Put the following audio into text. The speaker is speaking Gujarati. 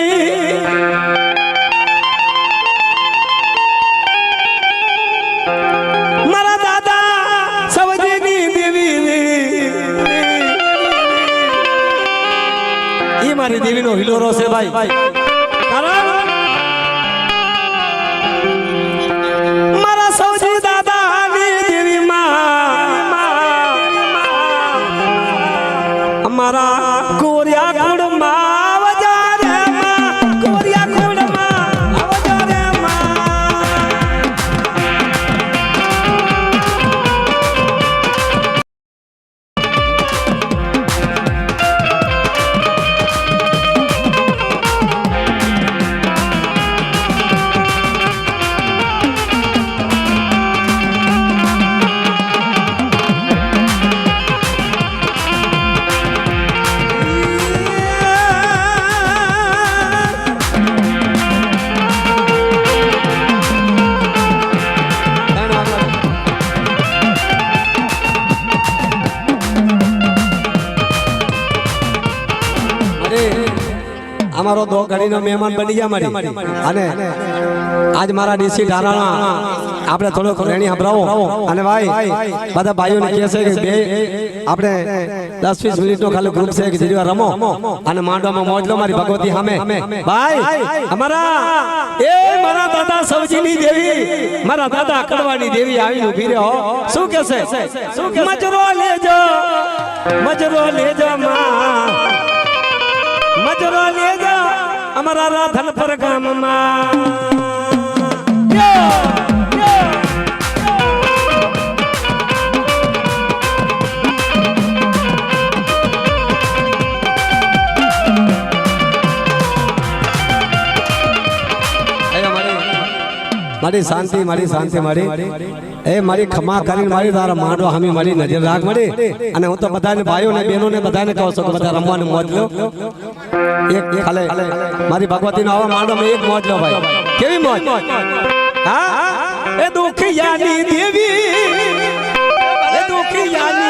નહીં મારા દાદા સવજીની દેવી એ મારી દેવીનો હિલોરો છે ભાઈ મારા સવજી દાદાની દેવી માં અમારા કોરિયા કુળમાં વજારે માં કોરિયા કુળમાં વજારે માં અમારો દો ઘડીનો મહેમાન બની ગયા મારી અને આજ મારા ડીસી ધારાણા આપણે થોડો રેણી સંભળાવો અને ભાઈ બધા ભાઈઓને કહે છે કે બે આપણે 10-20 મિનિટનો ખાલી ગ્રુપ છે કે જીવા રમો અને માંડવામાં મોજ લો મારી ભગવતી સામે ભાઈ અમારા એ મારા દાદા સવજીની દેવી મારા દાદા કડવાની દેવી આવીને ઊભી રહે હો શું કહેશે મજરો લેજો માં મજરો લેજો અમારા રાધનપર ગામમાં મારી શાંતિ મારી એ મારી ખમા કરીને મારી તારા માંડો હામી મારી નજર રાખ મળી અને હું તો બધાને ભાઈઓને બહેનોને બધાને કહું છું કે બધા રમવાનું મોજ લો એક ખાલે મારી ભગવતીનો આવા માંડોમાં એક મોજ લો ભાઈ કેવી મોજ હા એ દુખિયાની દેવી એ દુખિયાની